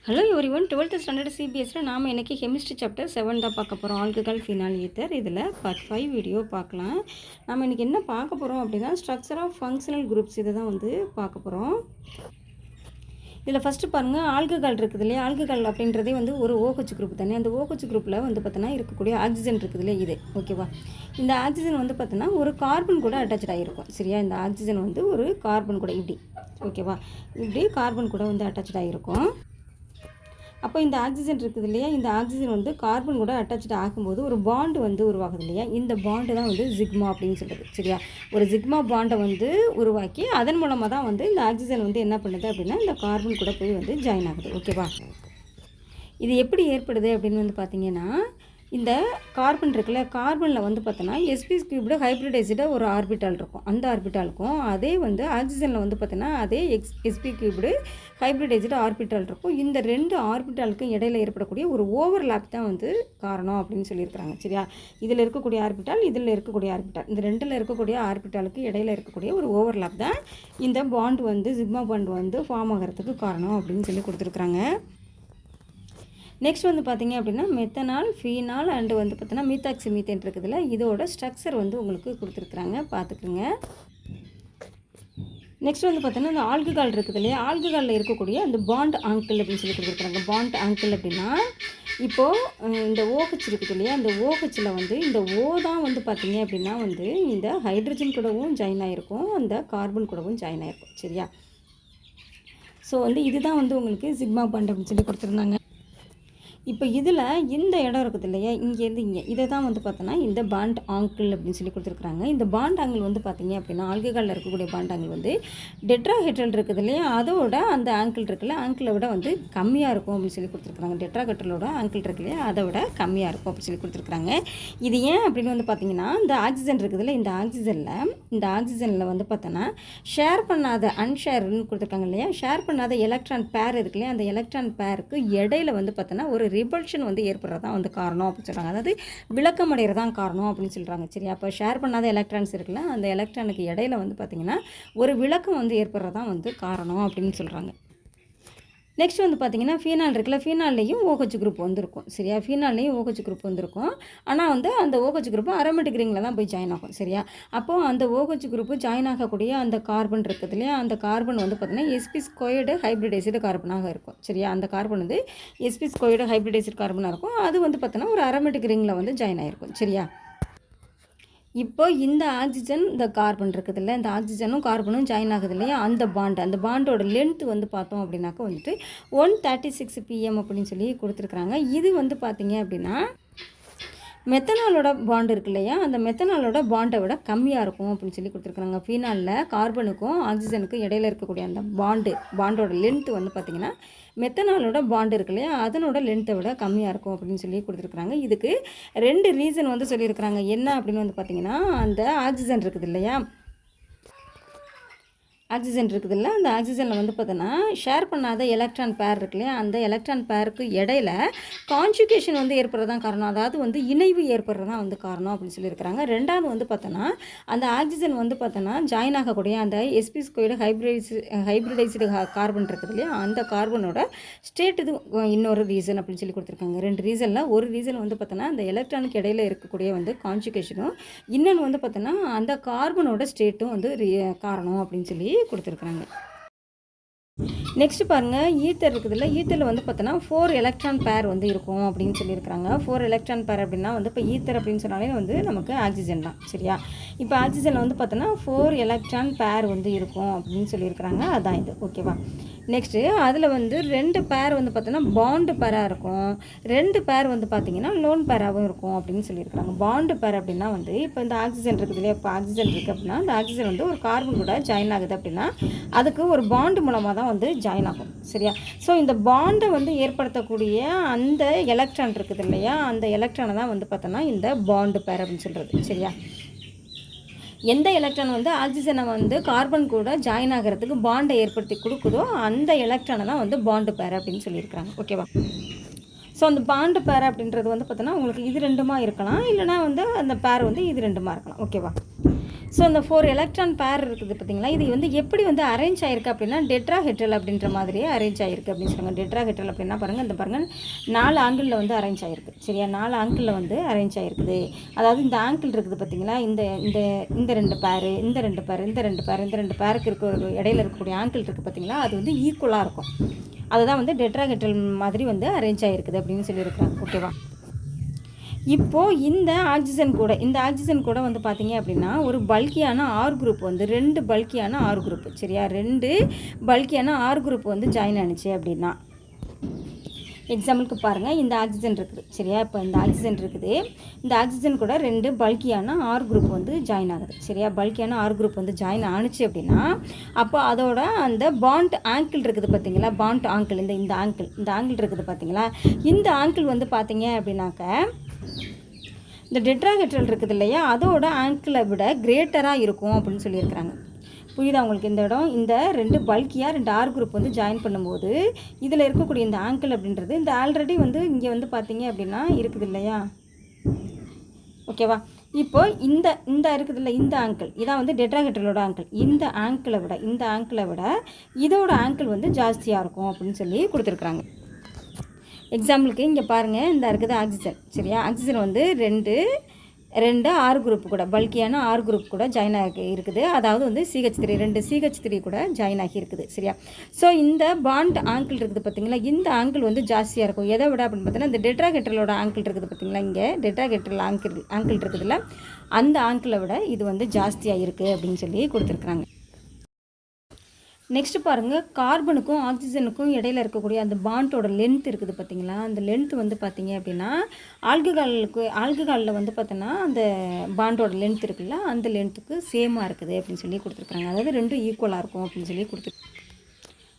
Hello everyone, 12th standard சிபிஎஸ்சியில் நாம் இன்றைக்கி chemistry chapter 7 தான் பார்க்க போகிறோம். Alcohol phenol ether. இதில் பார்ட் 5 வீடியோ பார்க்கலாம். நம்ம இன்றைக்கி என்ன பார்க்க போகிறோம் அப்படின்னா, ஸ்ட்ரக்சர் ஆஃப் ஃபங்க்ஷனல் குரூப்ஸ் இதை தான் பார்க்க போகிறோம். இதில் ஃபஸ்ட்டு பாருங்கள், ஆல்கஹால் இருக்குது இல்லையா. ஆல்கஹால் அப்படின்றதே ஒரு OH குரூப் தானே. அந்த OH குரூப்பில் பார்த்தோன்னா இருக்கக்கூடிய ஆக்சிஜன் இருக்குது இல்லையா, இது ஓகேவா. இந்த ஆக்சிஜன் பார்த்தோன்னா ஒரு கார்பன் கூட அட்டாச் ஆகிருக்கும். சரியா, இந்த ஆக்சிஜன் ஒரு கார்பன் கூட இப்படி ஓகேவா, இப்படி கார்பன் கூட அட்டாச் ஆகிருக்கும். அப்போ இந்த ஆக்சிஜன் இருக்குது இல்லையா, இந்த ஆக்சிஜன் கார்பன் கூட அட்டாச் ஆகும்போது ஒரு பாண்டு உருவாகுது இல்லையா. இந்த பாண்டு தான் சிக்மா அப்படின்னு சொல்கிறது. சரியா, ஒரு சிக்மா பாண்டை உருவாக்கி அதன் மூலமாக தான் இந்த ஆக்சிஜன் என்ன பண்ணுது அப்படின்னா இந்த கார்பன் கூட போய் ஜாயின் ஆகுது. ஓகேவா, இது எப்படி ஏற்படுது அப்படின்னு பார்த்தீங்கன்னா, இந்த கார்பன் இருக்குல்ல, கார்பனில் பார்த்தோன்னா sp³ ஹைப்ரிடைஸ்டு ஒரு ஆர்பிட்டால் இருக்கும். அந்த ஆர்பிட்டாலுக்கும் அதே ஆக்சிஜனில் பார்த்தோன்னா அதே sp³ ஹைப்ரிடைஸ்டு ஆர்பிட்டால் இருக்கும். இந்த ரெண்டு ஆர்பிட்டாலுக்கும் இடையில ஏற்படக்கூடிய ஒரு ஓவர்லேப் தான் காரணம் அப்படின்னு சொல்லியிருக்கிறாங்க. சரியா, இதில் இருக்கக்கூடிய ஆர்பிட்டால், இதில் இருக்கக்கூடிய ஆர்பிட்டால், இந்த ரெண்டில் இருக்கக்கூடிய ஆர்பிட்டாலுக்கு இடையில இருக்கக்கூடிய ஒரு ஓவர்லேப் தான் இந்த பாண்டு சிக்மா பாண்டு ஃபார்ம் ஆகிறதுக்கு காரணம் அப்படின்னு சொல்லி கொடுத்துருக்குறாங்க. நெக்ஸ்ட் பார்த்தீங்க அப்படின்னா மெத்தனால், ஃபீனால் அண்டு பார்த்தீங்கன்னா மீத்தாக்சி மீத்தேன் இருக்குதுல்ல, இதோட ஸ்ட்ரக்சர் உங்களுக்கு கொடுத்துருக்குறாங்க, பார்த்துக்குங்க. நெக்ஸ்ட் பார்த்தீங்கன்னா இந்த ஆல்கஹால் இருக்குது இல்லையா, ஆல்கஹாலில் இருக்கக்கூடிய அந்த பாண்ட் ஆங்கிள் அப்படின்னு சொல்லி கொடுத்துருக்குறாங்க. பாண்ட் ஆங்கிள் அப்படின்னா இப்போது இந்த OH இருக்குது இல்லையா, இந்த OHல் இந்த O தான் பார்த்தீங்க அப்படின்னா இந்த ஹைட்ரஜன் கூடவும் ஜாயின் ஆகிருக்கும், அந்த கார்பன் கூடவும் ஜாயின் ஆகிருக்கும். சரியா, ஸோ இதுதான் உங்களுக்கு சிக்மா பாண்ட் அப்படின்னு சொல்லி கொடுத்துருந்தாங்க. இப்போ இதில் இந்த இடம் இருக்குது இல்லையா, இங்கேருந்து இங்கே, இதை தான் பார்த்தோன்னா இந்த பாண்ட் ஆங்கிள் அப்படின்னு சொல்லி கொடுத்துருக்குறாங்க. இந்த பாண்ட் ஆங்கிள் பார்த்தீங்க அப்படின்னா ஆல்கஹாலில் இருக்கக்கூடிய பாண்ட் ஆங்கிள் டெட்ராஹெட்ரல் இருக்குது இல்லையா, அதோட அந்த ஆங்கிள் இருக்குல்ல, ஆங்கிளை விட கம்மியாக இருக்கும் அப்படின்னு சொல்லி கொடுத்துருக்குறாங்க. டெட்ராஹெட்ரலோட ஆங்கிள் இருக்கு இல்லையா, அதை விட கம்மியாக இருக்கும் அப்படின்னு சொல்லி கொடுத்துருக்குறாங்க. இது ஏன் அப்படின்னு பார்த்தீங்கன்னா, இந்த ஆக்சிஜன் இருக்குதுல்ல, இந்த ஆக்சிஜனில் பார்த்தோன்னா ஷேர் பண்ணாத அன்ஷேர்னு கொடுத்துருக்காங்க இல்லையா, ஷேர் பண்ணாத எலக்ட்ரான் பேர் இருக்கு இல்லையா, அந்த எலக்ட்ரான் பேருக்கு இடையில பார்த்தோன்னா ஒரு ரிபல்ஷன் ஏற்படுறதான் காரணம் அப்படின்னு சொல்கிறாங்க. அதாவது விளக்கம் அடைகிறதான் காரணம் அப்படின்னு சொல்கிறாங்க. சரி, அப்போ ஷேர் பண்ணாத எலக்ட்ரான்ஸ் இருக்குல்ல, அந்த எலக்ட்ரானுக்கு இடையில பார்த்திங்கன்னா ஒரு விளக்கம் ஏற்படுறதான் காரணம் அப்படின்னு சொல்கிறாங்க. நெக்ஸ்ட் பார்த்தீங்கன்னா ஃபீனால் இருக்குல்ல, ஃபீனால்லையும் OH குரூப் இருக்கும். சரியா, ஃபீனால்லையும் OH குரூப் இருக்கும். ஆனால் அந்த OH குரூப் அரோமேட்டிக் ரிங்கில் தான் போய் ஜாயின் ஆகும். சரியா, அப்போது அந்த OH குரூப்பு ஜாயின் ஆகக்கூடிய அந்த கார்பன் இருக்குது இல்லையா, அந்த கார்பன் பார்த்தீங்கன்னா sp² ஹைப்ரிடைஸ்டு கார்பனாக இருக்கும். சரியா, அந்த கார்பன் sp² ஹைப்ரிடைஸ்டு கார்பனாக இருக்கும். அது பார்த்தீங்கன்னா ஒரு அரோமேட்டிக் ரிங்கில் ஜாயின் ஆகிருக்கும். சரியா, இப்போ இந்த ஆக்சிஜன், இந்த கார்பன் இருக்குது இல்லை, இந்த ஆக்சிஜனும் கார்பனும் ஜாயின் ஆகுது இல்லையா, அந்த பாண்டோட லென்த் பார்த்தோம் அப்படின்னாக்கா 136 pm அப்படின்னு சொல்லி கொடுத்துருக்குறாங்க. இது பார்த்தீங்க அப்படின்னா மெத்தனாலோட பாண்டு இருக்கு இல்லையா, அந்த மெத்தனாலோட பாண்டை விட கம்மியாக இருக்கும் அப்படின்னு சொல்லி கொடுத்துருக்குறாங்க. ஃபீனாலில் கார்பனுக்கும் ஆக்சிஜனுக்கும் இடையில இருக்கக்கூடிய அந்த பாண்டோட லென்த் பார்த்திங்கன்னா மெத்தனாலோட பாண்டு இருக்கு இல்லையா, அதனோட லென்த்தை விட கம்மியாக இருக்கும் அப்படின்னு சொல்லி கொடுத்துருக்குறாங்க. இதுக்கு 2 ரீசன் சொல்லியிருக்கிறாங்க. என்ன அப்படின்னு பார்த்திங்கன்னா, அந்த ஆக்சிஜன் இருக்குது இல்லையா, ஆக்சிஜன் இருக்குதுல்ல, அந்த ஆக்சிஜனில் பார்த்தோன்னா ஷேர் பண்ணாத எலக்ட்ரான் பேர் இருக்கு இல்லையா, அந்த எலக்ட்ரான் பேருக்கு இடையில கான்ஜுகேஷன் ஏற்படுறதான் காரணம். அதாவது இணைவு ஏற்படுறதான் காரணம் அப்படின்னு சொல்லியிருக்கிறாங்க. ரெண்டாவது பார்த்தோன்னா அந்த ஆக்சிஜன் பார்த்தோன்னா ஜாயின் ஆகக்கூடிய அந்த sp² ஹைப்ரிடைஸ்டு கார்பன் இருக்குது இல்லையா, அந்த கார்பனோட ஸ்டேட் இது இன்னொரு ரீசன் அப்படின்னு சொல்லி கொடுத்துருக்காங்க. 2 ரீசனில் ஒரு ரீசன் பார்த்தோன்னா அந்த எலக்ட்ரானுக்கு இடையில இருக்கக்கூடிய கான்ஜுகேஷனும், இன்னொன்று பார்த்தோன்னா அந்த கார்பனோட ஸ்டேட்டும் காரணம் அப்படின்னு சொல்லி கொடுத்துருக்குறாங்க. நெக்ஸ்ட் பாருங்கள், ஈத்தர் இருக்குதுல்ல, ஈத்தரில் பார்த்தோன்னா 4 எலக்ட்ரான் பேர் இருக்கும் அப்படின்னு சொல்லியிருக்கிறாங்க. 4 எலக்ட்ரான் பேர் அப்படின்னா இப்போ ஈத்தர் அப்படின்னு சொன்னாலே நமக்கு ஆக்சிஜன் தான். சரியா, இப்போ ஆக்சிஜனில் பார்த்தோன்னா 4 எலக்ட்ரான் பேர் இருக்கும் அப்படின்னு சொல்லியிருக்கிறாங்க. அதான் இது. ஓகேவா, நெக்ஸ்ட்டு அதில் 2 பேர் பார்த்தோன்னா பாண்டு பேராக இருக்கும், 2 பேர் பார்த்திங்கன்னா லோன் பேராகவும் இருக்கும் அப்படின்னு சொல்லியிருக்கிறாங்க. பாண்டு பேர் அப்படின்னா இப்போ இந்த ஆக்சிஜன் இருக்குது இல்லையா, இப்போ ஆக்சிஜன் இருக்குது அப்படின்னா அந்த ஆக்சிஜன் ஒரு கார்பன் கூட ஜாயின் ஆகுது அப்படின்னா அதுக்கு ஒரு பாண்டு மூலமாக தான் ஜாயின் ஆகும். சரியா, ஸோ இந்த பாண்டை ஏற்படுத்தக்கூடிய அந்த எலக்ட்ரான் இருக்குது இல்லையா, அந்த எலக்ட்ரானை தான் பார்த்தோன்னா இந்த பாண்டு பேர் அப்படின்னு சொல்கிறது. சரியா, எந்த எலக்ட்ரான் ஆக்சிஜனை கார்பன் கூட ஜாயின் ஆகிறதுக்கு பாண்டை ஏற்படுத்தி கொடுக்குதோ அந்த எலக்ட்ரானை தான் பாண்டு பேர் அப்படின்னு சொல்லியிருக்கிறாங்க. ஓகேவா, ஸோ அந்த பாண்டு பேர் அப்படின்றது பார்த்தோன்னா உங்களுக்கு இது 2மா இருக்கலாம், இல்லைனா அந்த பேர் இது 2மா இருக்கலாம். ஓகேவா, ஸோ அந்த 4 எலக்ட்ரான் பேர் இருக்குது பார்த்தீங்களா, இது வந்து எப்படி வந்து அரேஞ்ச் ஆகிருக்கு அப்படின்னா டெட்ராஹெட்ரல் அப்படின்ற மாதிரியே அரேஞ்ச் ஆகிருக்கு அப்படின்னு சொல்லுவாங்க. டெட்ராஹெட்ரல் அப்படின்னா பாருங்கள், இந்த பாருங்கள் 4 ஆங்கிளில் வந்து அரேஞ்ச் ஆகிருக்கு. சரியா, 4 ஆங்கிளில் வந்து அரேஞ்ச் ஆகிருக்குது. அதாவது இந்த ஆங்கிள் இருக்குது பார்த்தீங்களா, இந்த இந்த இந்த 2 பேரு, இந்த 2 பேர், இந்த 2 பேர், இந்த 2 பேருக்கு இருக்க இடையில இருக்கக்கூடிய ஆங்கிள் இருக்குது பார்த்தீங்களா, அது வந்து ஈக்குவலாக இருக்கும். அதுதான் வந்து டெட்ராஹெட்ரல் மாதிரி வந்து அரேஞ்ச் ஆகிருக்குது அப்படின்னு சொல்லியிருக்கிறாங்க. ஓகேவா. இப்போது இந்த ஆக்சிஜன் கூட வந்து பார்த்தீங்க அப்படின்னா ஒரு பல்கியான ஆர் குரூப் வந்து 2 பல்கியான ஆர் குரூப். சரியா, 2 பல்கியான ஆர் குரூப் வந்து ஜாயின் ஆனிச்சு அப்படின்னா, எக்ஸாம்பிளுக்கு பாருங்கள், இந்த ஆக்சிஜன் இருக்குது. சரியா, இப்போ இந்த ஆக்சிஜன் இருக்குது, இந்த ஆக்சிஜன் கூட 2 பல்கியான ஆர் குரூப் வந்து ஜாயின் ஆகுது. சரியா, பல்கியான ஆர் குரூப் வந்து ஜாயின் ஆனிச்சு அப்படின்னா, அப்போ அதோட அந்த பாண்ட் ஆங்கிள் இருக்குது பார்த்தீங்களா, பாண்ட் ஆங்கிள், இந்த ஆங்கிள் இருக்குது பார்த்தீங்களா, இந்த ஆங்கிள் வந்து பார்த்தீங்க அப்படின்னாக்க இந்த டெட்ராஹெட்ரல் இருக்குது இல்லையா, அதோட ஆங்கிளை விட கிரேட்டராக இருக்கும் அப்படின்னு சொல்லியிருக்கிறாங்க. புரியுதா உங்களுக்கு இந்த இடம்? இந்த 2 பல்கியாக 2 ஆர் குரூப் வந்து ஜாயின் பண்ணும்போது இதில் இருக்கக்கூடிய இந்த ஆங்கிள் அப்படின்றது இந்த ஆல்ரெடி வந்து இங்கே வந்து பார்த்தீங்க அப்படின்னா இருக்குது இல்லையா. ஓகேவா. இப்போ இந்த இருக்குது இல்லை, இந்த ஆங்கிள் இதான் வந்து டெட்ராஹெட்ரலோட ஆங்கிள். இந்த ஆங்கிளை விட இதோட ஆங்கிள் வந்து ஜாஸ்தியாக இருக்கும் அப்படின்னு சொல்லி கொடுத்துருக்குறாங்க. எக்ஸாம்பிளுக்கு இங்கே பாருங்கள், இந்த இருக்குது ஆக்சிஜன். சரியா, ஆக்சிஜன் வந்து 2 ஆர் குரூப் கூட பல்கியான ஆர் குரூப் கூட ஜாயின் ஆகி இருக்குது. அதாவது வந்து CH3 2 CH3 கூட ஜாயின் ஆகி இருக்குது. சரியா, ஸோ இந்த பாண்ட் ஆங்கிள் இருக்குது பார்த்தீங்களா, இந்த ஆங்கிள் வந்து ஜாஸ்தியாக இருக்கும். எதை விட அப்படின்னு பார்த்தீங்கன்னா இந்த டெட்ராஹெட்ரலோட ஆங்கிள் இருக்குது பார்த்தீங்களா, இங்கே டெட்ராஹெட்ரல் ஆங்கிள் இருக்குதுல்ல, அந்த ஆங்கிளை விட இது வந்து ஜாஸ்தியாக இருக்குது அப்படின்னு சொல்லி கொடுத்துருக்குறாங்க. நெக்ஸ்ட்டு பாருங்கள், கார்பனுக்கும் ஆக்சிஜனுக்கும் இடையில இருக்கக்கூடிய அந்த பாண்டோட லென்த் இருக்குது பார்த்தீங்களா, அந்த லென்த் வந்து பார்த்தீங்க அப்படின்னா ஆல்கஹாலில் வந்து பார்த்தோன்னா அந்த பாண்டோட லென்த் இருக்குல்ல, அந்த லென்த்துக்கு சேமாக இருக்குது அப்படின்னு சொல்லி கொடுத்துருக்குறாங்க. அதாவது 2 ஈக்குவலாக இருக்கும் அப்படின்னு சொல்லி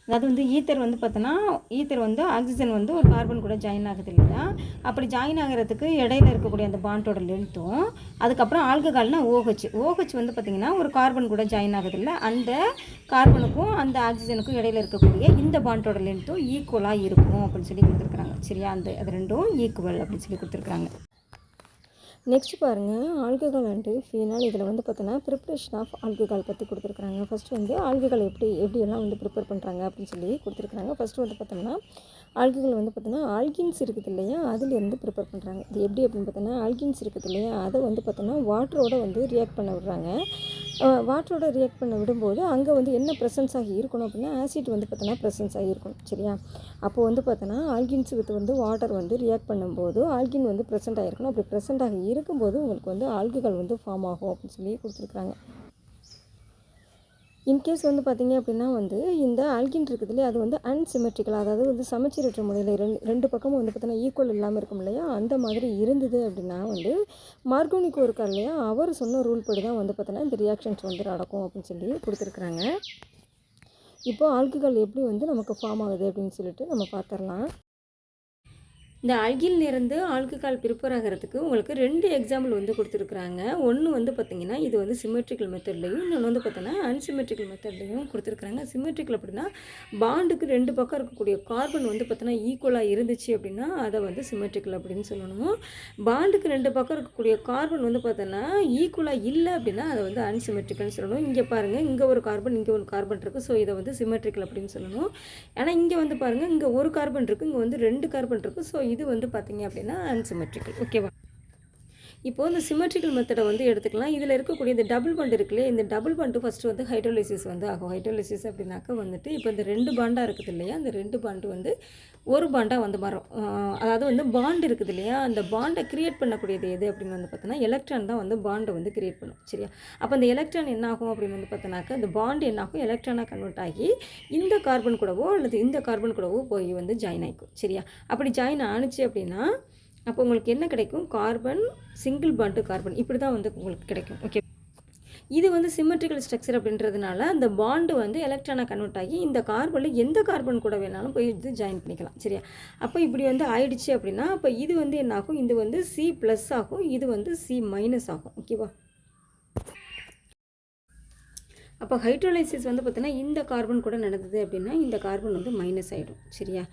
அதாவது வந்து ஈத்தர் வந்து ஆக்சிஜன் வந்து ஒரு கார்பன் கூட ஜாயின் ஆகுது இல்லையா, அப்படி ஜாயின் ஆகிறதுக்கு இடையில இருக்கக்கூடிய அந்த பாண்டோட லென்த்தும், அதுக்கப்புறம் ஆல்கஹால்னா OH வந்து பார்த்திங்கன்னா ஒரு கார்பன் கூட ஜாயின் ஆகுது இல்லை, அந்த கார்பனுக்கும் அந்த ஆக்சிஜனுக்கும் இடையில இருக்கக்கூடிய இந்த பாண்டோட லென்த்தும் ஈக்குவலாக இருக்கும் அப்படின்னு சொல்லி கொடுத்துருக்குறாங்க. சரியா, அது ரெண்டும் ஈக்குவல் அப்படின்னு சொல்லி கொடுத்துருக்குறாங்க. நெக்ஸ்ட் பாருங்கள், ஆல்கஹால் அண்டு ஃபீனால். இதில் வந்து பார்த்தோன்னா ப்ரிப்ரேஷன் ஆஃப் ஆல்கஹால் பற்றி கொடுத்துருக்குறாங்க. ஃபஸ்ட்டு வந்து ஆல்கஹால் எப்படியெல்லாம் வந்து ப்ரிப்பேர் பண்ணுறாங்க அப்படின்னு சொல்லி கொடுத்துருக்குறாங்க. ஃபஸ்ட்டு வந்து பார்த்தோம்னா ஆல்கஹால் வந்து பார்த்தோன்னா ஆல்கின்ஸ் இருக்குது இல்லையா, அதுலேருந்து ப்ரிப்பேர் பண்ணுறாங்க. இது எப்படி அப்படின்னு பார்த்தோன்னா ஆல்கின்ஸ் இருக்குது இல்லையா, அதை வந்து பார்த்தோன்னா வாட்டரோட வந்து ரியாக்ட் பண்ண விடுறாங்க. வாட்டரோட ரியாக்ட் பண்ண விடும்போது அங்கே வந்து என்ன ப்ரெசன்ஸ் ஆகி இருக்கணும் அப்படின்னா ஆசிட் வந்து பார்த்தோன்னா ப்ரெசன்ஸ் ஆகி இருக்கணும். சரியா, அப்போது வந்து பார்த்தோன்னா ஆல்கின்ஸ் வித் வந்து வாட்டர் வந்து ரியாக்ட் பண்ணும்போது ஆல்கின் வந்து ப்ரெசென்ட் ஆகிருக்கணும். அப்படி ப்ரெசென்ட் ஆகி இருக்கும்போது உங்களுக்கு வந்து ஆல்கஹால் வந்து ஃபார்ம் ஆகும் அப்படின்னு சொல்லி கொடுத்துருக்குறாங்க. இன்கேஸ் வந்து பார்த்திங்க அப்படின்னா வந்து இந்த ஆல்கின் இருக்குதுல்லையே, அது வந்து அன்சிமெட்ரிக்கல், அதாவது வந்து சமச்சீரற்ற முறையில் ரெண்டு பக்கமும் வந்து பார்த்தீங்கன்னா ஈக்குவல் இல்லாமல் இருக்கும் இல்லையா, அந்த மாதிரி இருந்தது அப்படின்னா வந்து மார்கோனிக்கோ இருக்கார் இல்லையா, அவர் சொன்ன ரூல் படி தான் வந்து பார்த்தோன்னா இந்த ரியாக்ஷன்ஸ் வந்து நடக்கும் அப்படின்னு சொல்லி கொடுத்துருக்குறாங்க. இப்போது ஆல்கஹால் எப்படி வந்து நமக்கு ஃபார்ம் ஆகுது அப்படின்னு சொல்லிட்டு நம்ம பார்த்துடலாம். இந்த ஆல்கின்லேருந்து ஆல்கஹால் ப்ரிப்பேர் ஆகிறதுக்கு உங்களுக்கு 2 எக்ஸாம்பிள் வந்து கொடுத்துருக்குறாங்க. ஒன்று வந்து பார்த்திங்கன்னா இது வந்து சிமெட்ரிக்கல் மெத்தட்லையும், இன்னொன்று வந்து பார்த்தோன்னா அன்சிமெட்ரிக்கல் மெத்தட்லையும் கொடுத்துருக்குறாங்க. சிமெட்ரிக்கல் அப்படின்னா பாண்டுக்கு 2 பக்கம் இருக்கக்கூடிய கார்பன் வந்து பார்த்தோன்னா ஈக்குவலாக இருந்துச்சு அப்படின்னா அதை வந்து சிமெட்ரிக்கல் அப்படின்னு சொல்லணும். பாண்டுக்கு 2 பக்கம் இருக்கக்கூடிய கார்பன் வந்து பார்த்தோன்னா ஈக்குவலாக இல்லை அப்படின்னா அதை வந்து அன்சிமெட்ரிக்கல்னு சொல்லணும். இங்கே பாருங்கள், இங்கே ஒரு கார்பன் இங்கே ஒரு கார்பன் இருக்குது, ஸோ இதை வந்து சிமெட்ரிக்கல் அப்படின்னு சொல்லணும். ஆனால் இங்கே வந்து பாருங்கள், இங்கே ஒரு கார்பன் இருக்குது, இங்கே வந்து 2 கார்பன் இருக்குது, ஸோ இது வந்து பார்த்தீங்க அப்படின்னா அன்சிமெட்ரிக்கல். ஓகேவா. இப்போது இந்த சிமெட்ரிக்கல் மெத்தடை வந்து எடுத்துக்கலாம். இதில் இருக்கக்கூடிய இந்த டபுள் பாண்ட் இருக்குல்லையே, இந்த டபுள் பாண்டு ஃபஸ்ட்டு வந்து ஹைட்ரோலைசிஸ் வந்து ஆகும். ஹைட்ரோலைசிஸ் அப்படின்னாக்க வந்துட்டு இப்போ இந்த 2 பாண்டாக இருக்குது இல்லையா, அந்த 2 பாண்டு வந்து ஒரு பாண்டாக வந்து மாறும். அதாவது வந்து பாண்டு இருக்குது இல்லையா, அந்த பாண்டை க்ரியேட் பண்ணக்கூடியது எது அப்படின்னு வந்து பார்த்தோன்னா எலக்ட்ரான் தான் வந்து பாண்டை வந்து க்ரியேட் பண்ணும். சரியா, அப்போ அந்த எலக்ட்ரான் என்ன ஆகும் அப்படின்னு வந்து பார்த்தோன்னாக்க அந்த பாண்டு என்ன ஆகும், எலக்ட்ரானாக கன்வெர்ட் ஆகி இந்த கார்பன் கூடவோ அல்லது இந்த கார்பன் கூடவோ போய் வந்து ஜாயின் ஆகிக்கும். சரியா, அப்படி ஜாயின் ஆணுச்சு அப்படின்னா அப்போ உங்களுக்கு என்ன கிடைக்கும், கார்பன் சிங்கிள் பாண்டு கார்பன் இப்படி தான் வந்து உங்களுக்கு கிடைக்கும். ஓகே, இது வந்து சிமெட்ரிக்கல் ஸ்ட்ரக்சர் அப்படின்றதுனால அந்த பாண்டு வந்து எலக்ட்ரானாக கன்வெர்ட் ஆகி இந்த கார்பனில் எந்த கார்பன் கூட வேணாலும் போய் இது ஜாயின் பண்ணிக்கலாம். சரியா, அப்போ இப்படி வந்து ஆயிடுச்சு அப்படின்னா அப்போ இது வந்து என்ன ஆகும், இது வந்து C+ ஆகும், இது வந்து C- ஆகும். ஓகேவா. அப்போ ஹைட்ரோலைசிஸ் வந்து பார்த்தீங்கன்னா இந்த கார்பன் கூட நடந்தது அப்படின்னா இந்த கார்பன் வந்து மைனஸ் ஆகிடும். சரியா,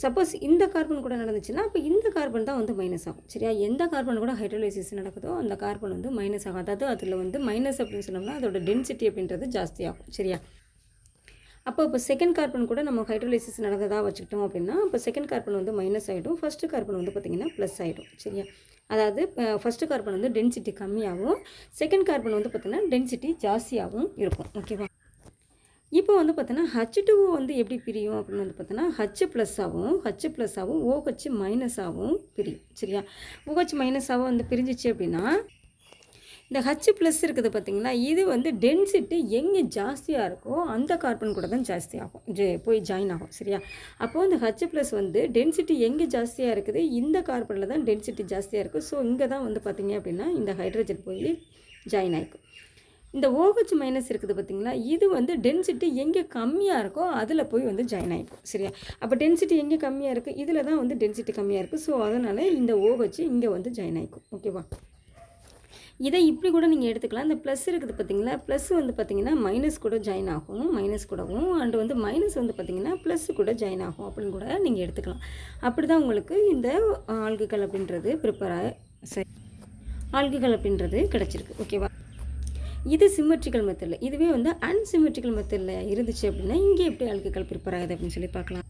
சப்போஸ் இந்த கார்பன் கூட நடந்துச்சுன்னா அப்போ இந்த கார்பன் தான் வந்து மைனஸ் ஆகும். சரியா, எந்த கார்பன் கூட ஹைட்ரோலைசிஸ் நடக்குதோ அந்த கார்பன் வந்து மைனஸ் ஆகும். அதாவது அதில் வந்து மைனஸ் அப்படின்னு சொன்னோம்னா அதோட டென்சிட்டி அப்படின்றது ஜாஸ்தி ஆகும். சரியா, இப்போ செகண்ட் கார்பன் கூட நம்ம ஹைட்ரோலைசிஸ் நடந்ததாக வச்சுக்கிட்டோம் அப்படின்னா இப்போ செகண்ட் கார்பன் வந்து மைனஸ் ஆகிடும், ஃபஸ்ட்டு கார்பன் வந்து பார்த்திங்கன்னா ப்ளஸ் ஆகிடும். சரியா, அதாவது ஃபஸ்ட்டு கார்பன் வந்து டென்சிட்டி கம்மியாகவும் செகண்ட் கார்பன் வந்து பார்த்திங்கன்னா டென்சிட்டி ஜாஸ்தியாகவும் இருக்கும். ஓகேவா, இப்போ வந்து பார்த்தோன்னா H2O வந்து எப்படி பிரியும் அப்படின்னு வந்து பார்த்தோன்னா H ப்ளஸ் ஆகும் OH மைனஸ் ஆகும் பிரியும். சரியா, OH மைனஸ் ஆகும் வந்து பிரிஞ்சிச்சு அப்படின்னா இந்த H ப்ளஸ் இருக்குது பார்த்திங்களா, இது வந்து டென்சிட்டி எங்கே ஜாஸ்தியாக இருக்கோ அந்த கார்பன் கூட தான் ஜாஸ்தி ஆகும், போய் ஜாயின் ஆகும். சரியா, அப்போது இந்த H ப்ளஸ் வந்து டென்சிட்டி எங்கே ஜாஸ்தியாக இருக்குது, இந்த கார்பனில் தான் டென்சிட்டி ஜாஸ்தியாக இருக்குது. ஸோ இங்கே தான் வந்து பார்த்திங்க அப்படின்னா இந்த ஹைட்ரஜன் போய் ஜாயின் ஆகிக்கும். இந்த OH மைனஸ் இருக்குது பார்த்திங்களா, இது வந்து டென்சிட்டி எங்கே கம்மியாக இருக்கோ அதில் போய் வந்து ஜாயின் ஆகிக்கும். சரியா, அப்போ டென்சிட்டி எங்கே கம்மியாக இருக்குது, இதில் தான் வந்து டென்சிட்டி கம்மியாக இருக்குது. ஸோ அதனால் இந்த OH இங்கே வந்து ஜாயின் ஆகிக்கும். ஓகேவா, இதை இப்படி கூட நீங்கள் எடுத்துக்கலாம். இந்த ப்ளஸ் இருக்குது பார்த்திங்களா, ப்ளஸ் வந்து பார்த்திங்கன்னா மைனஸ் கூட ஜாயின் ஆகும், மைனஸ் கூடவும் அண்டு வந்து மைனஸ் வந்து பார்த்திங்கன்னா ப்ளஸ் கூட ஜாயின் ஆகும் அப்படின்னு கூட நீங்கள் எடுத்துக்கலாம். அப்படி தான் உங்களுக்கு இந்த ஆல்குகள் அப்படின்றது ஆல்குகள் அப்படின்றது கிடச்சிருக்கு. ஓகேவா, இது சிமெட்ரிக்கல் மெத்தடில். இதுவே வந்து அன்சிமெட்ரிக்கல் மெத்தடில் இருந்துச்சு அப்படின்னா இங்கே எப்படி ஆல்குகள் ப்ரிப்பேர் ஆகுது அப்படின்னு சொல்லி பார்க்கலாம்.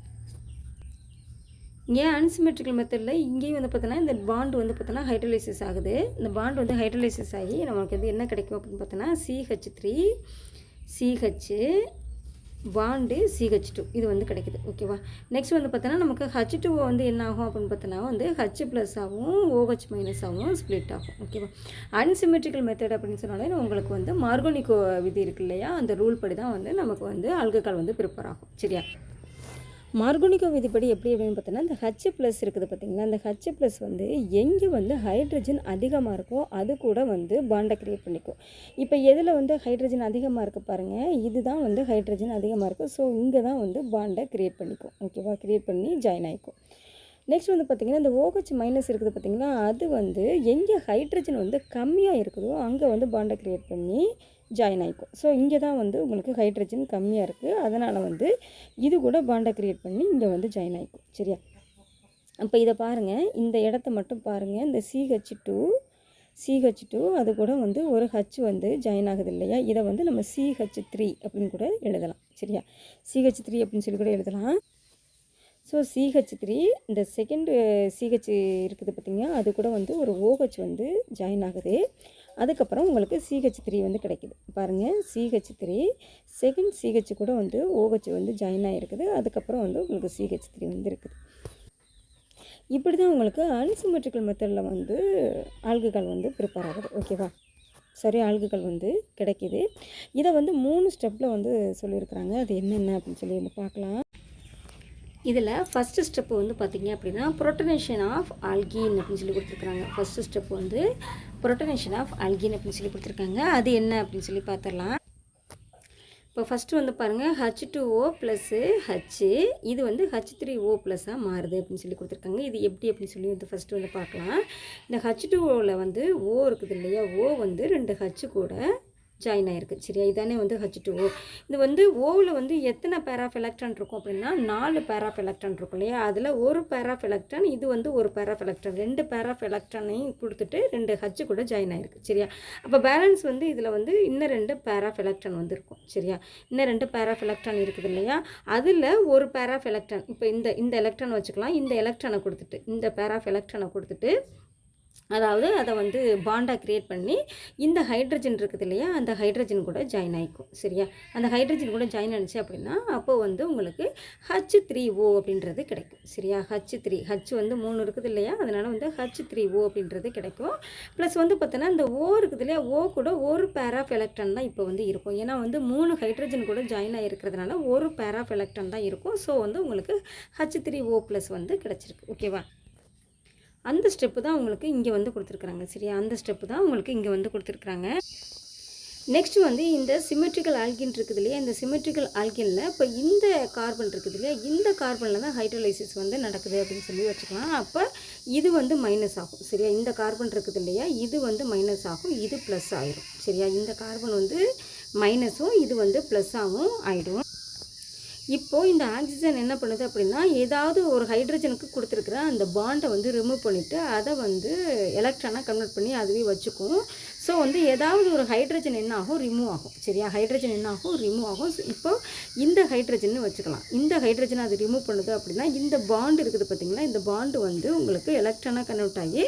இங்கே அன்சிமெட்ரிக்கல் மெத்தடில் இங்கேயும் வந்து பார்த்தோன்னா இந்த பாண்டு வந்து பார்த்தோன்னா ஹைட்ரோலைசிஸ் ஆகுது. இந்த பாண்டு வந்து ஹைட்ரோலைசிஸ் ஆகி நமக்கு வந்து என்ன கிடைக்கும் அப்படின்னு பார்த்தோன்னா CH3 CH பாண்டு CH2 இது வந்து கிடைக்குது. ஓகேவா, நெக்ஸ்ட் வந்து பார்த்தோன்னா நமக்கு H2O வந்து என்ன ஆகும் அப்படின்னு பார்த்தோன்னா வந்து H ப்ளஸ் ஆகும் OH மைனஸ் ஆகும் ஸ்ப்ளிட் ஆகும். ஓகேவா, அன்சிமெட்ரிக்கல் மெத்தட் அப்படின்னு சொன்னாலே உங்களுக்கு வந்து மார்கோனிகோ விதி இருக்கு இல்லையா, அந்த ரூல் படி தான் வந்து நமக்கு வந்து ஆல்கஹால் வந்து ப்ரிப்பேர் ஆகும். சரியா, மார்கோனிகோ விதிப்படி எப்படி அப்படின்னு பார்த்தோன்னா இந்த H ப்ளஸ் இருக்குது பார்த்திங்களா, இந்த H ப்ளஸ் வந்து எங்கே வந்து ஹைட்ரஜன் அதிகமாக இருக்கோ அது கூட வந்து பாண்டை க்ரியேட் பண்ணிக்கும். இப்போ எதில் வந்து ஹைட்ரஜன் அதிகமாக இருக்குது பாருங்கள், இதுதான் வந்து ஹைட்ரஜன் அதிகமாக இருக்குது. ஸோ இங்கே தான் வந்து பாண்டை க்ரியேட் பண்ணிக்கும். ஓகேவா, க்ரியேட் பண்ணி ஜாயின் ஆகிக்கும். நெக்ஸ்ட் வந்து பார்த்திங்கன்னா இந்த OH மைனஸ் இருக்குது பார்த்திங்களா, அது வந்து எங்கே ஹைட்ரஜன் வந்து கம்மியாக இருக்குதோ அங்கே வந்து பாண்டை க்ரியேட் பண்ணி ஜாயின் ஆகிக்கும். ஸோ இங்கே தான் வந்து உங்களுக்கு ஹைட்ரஜன் கம்மியாக இருக்குது, அதனால் வந்து இது கூட பாண்டை க்ரியேட் பண்ணி இங்கே வந்து ஜாயின் ஆகிக்கும். சரியா, அப்போ இதை பாருங்கள், இந்த இடத்த மட்டும் பாருங்கள், இந்த CH2 அது கூட வந்து ஒரு H வந்து ஜாயின் ஆகுது இல்லையா, இதை வந்து நம்ம CH3 அப்படின்னு கூட எழுதலாம். சரியா, CH3 அப்படின்னு சொல்லி கூட எழுதலாம். ஸோ CH3 இந்த செகண்ட் CH இருக்குது பார்த்திங்க, அது கூட வந்து ஒரு OH வந்து ஜாயின் ஆகுது. அதுக்கப்புறம் உங்களுக்கு CH3 வந்து கிடைக்குது பாருங்கள், CH3 செகண்ட் CH கூட வந்து OH வந்து ஜாயின் ஆகிருக்குது. அதுக்கப்புறம் வந்து உங்களுக்கு CH3 வந்து இருக்குது. இப்படி தான் உங்களுக்கு அன்சிமெட்ரிக்கல் மெத்தடில் வந்து ஆல்கஹால் வந்து ப்ரிப்பேர் ஆகுது. ஓகேவா, சரி, ஆல்கஹால் வந்து கிடைக்கிது. இதை வந்து 3 ஸ்டெப்பில் வந்து சொல்லியிருக்கிறாங்க. அது என்னென்ன அப்படின்னு சொல்லி வந்து பார்க்கலாம். இதில் ஃபஸ்ட்டு ஸ்டெப்பு வந்து பார்த்திங்க அப்படின்னா புரோட்டனேஷன் ஆஃப் ஆல்கீன் அப்படின்னு சொல்லி கொடுத்துருக்குறாங்க. ஃபஸ்ட்டு ஸ்டெப் வந்து புரோட்டனேஷன் ஆஃப் ஆல்கீன் அப்படின்னு சொல்லி கொடுத்துருக்காங்க. அது என்ன அப்படின்னு சொல்லி பார்த்துடலாம். இப்போ ஃபஸ்ட்டு வந்து பாருங்கள் H2O ப்ளஸ்ஸு H இது வந்து H3O ப்ளஸ்ஸாக மாறுது அப்படின்னு சொல்லி கொடுத்துருக்காங்க. இது எப்படி அப்படின்னு சொல்லி வந்து ஃபஸ்ட்டு வந்து பார்க்கலாம். இந்த H2Oவில் வந்து O இருக்குது இல்லையா, O வந்து 2 H கூட ஜாயின் ஆகிருக்கு. சரியா, இதானே வந்து H2O. இது வந்து ஓவில் வந்து எத்தனை பேர் ஆஃப் எலக்ட்ரான் இருக்கும் அப்படின்னா 4 பேர் ஆஃப் எலக்ட்ரான் இருக்கும் இல்லையா, அதில் ஒரு பேர் ஆஃப் எலக்ட்ரான், இது வந்து ஒரு pair of electron, 2 pair of எலக்ட்ரானையும் கொடுத்துட்டு 2 H கூட ஜாயின் ஆகிருக்கு. சரியா, அப்போ பேலன்ஸ் வந்து இதில் வந்து இன்னும் 2 பேர் ஆஃப் எலக்ட்ரான் வந்து இருக்கும். சரியா, இன்னும் 2 பேர் ஆஃப் எலக்ட்ரான் இருக்குது இல்லையா, அதில் ஒரு பேர் ஆஃப் எலக்ட்ரான், இப்போ இந்த எலக்ட்ரான் வச்சுக்கலாம், இந்த எலக்ட்ரானை கொடுத்துட்டு இந்த பேர் ஆஃப் எலக்ட்ரானை கொடுத்துட்டு அதாவது அதை வந்து பாண்டாக க்ரியேட் பண்ணி இந்த ஹைட்ரஜன் இருக்குது இல்லையா, அந்த ஹைட்ரஜன் கூட ஜாயின் ஆகிக்கும். சரியா, அந்த ஹைட்ரஜன் கூட ஜாயின் ஆனிச்சு அப்படின்னா அப்போது வந்து உங்களுக்கு H3O அப்படின்றது கிடைக்கும். சரியா, H வந்து 3 இருக்குது இல்லையா, அதனால் வந்து H3O அப்படின்றது கிடைக்கும். ப்ளஸ் வந்து பார்த்தோன்னா இந்த O இருக்குது இல்லையா, O கூட ஒரு பேர் ஆஃப் எலக்ட்ரான் தான் இப்போ வந்து இருக்கும். ஏன்னா வந்து 3 ஹைட்ரஜன் கூட ஜாயின் ஆகிருக்கிறதுனால ஒரு பேர் ஆஃப் எலக்ட்ரான் தான் இருக்கும். ஸோ வந்து உங்களுக்கு H3O ப்ளஸ் வந்து கிடச்சிருக்கு. ஓகேவா, அந்த ஸ்டெப்பு தான் உங்களுக்கு இங்கே வந்து கொடுத்துருக்குறாங்க. சரியா, அந்த ஸ்டெப்பு தான் உங்களுக்கு இங்கே வந்து கொடுத்துருக்குறாங்க. நெக்ஸ்ட்டு வந்து இந்த சிமெட்ரிக்கல் ஆல்கின் இருக்குது இல்லையா, இந்த சிமெட்ரிக்கல் ஆல்கினில் இப்போ இந்த கார்பன் இருக்குது இல்லையா, இந்த கார்பனில் தான் ஹைட்ரோலைசிஸ் வந்து நடக்குது அப்படின்னு சொல்லி வச்சுக்கலாம். அப்போ இது வந்து மைனஸ் ஆகும். சரியா, இந்த கார்பன் இருக்குது இல்லையா, இது வந்து மைனஸ் ஆகும், இது ப்ளஸ் ஆகிடும். சரியா, இந்த கார்பன் வந்து மைனஸும் இது வந்து ப்ளஸ்ஸாகவும் ஆகிடும். இப்போது இந்த ஆக்சிஜன் என்ன பண்ணுது அப்படின்னா ஏதாவது ஒரு ஹைட்ரஜனுக்கு கொடுத்துருக்குற அந்த பாண்டை வந்து ரிமூவ் பண்ணிவிட்டு அதை வந்து எலக்ட்ரானாக கன்வெர்ட் பண்ணி அதுவே வச்சுக்கும். ஸோ வந்து ஏதாவது ஒரு ஹைட்ரஜன் என்ன ஆகும், ரிமூவ் ஆகும். சரியா, ஹைட்ரஜன் என்ன ஆகும், ரிமூவ் ஆகும். இப்போ இந்த ஹைட்ரஜன் வச்சுக்கலாம். இந்த ஹைட்ரஜனை அது ரிமூவ் பண்ணுது அப்படின்னா இந்த பாண்டு இருக்குது பார்த்திங்களா, இந்த பாண்டு வந்து உங்களுக்கு எலக்ட்ரானாக கன்வெர்ட் ஆகி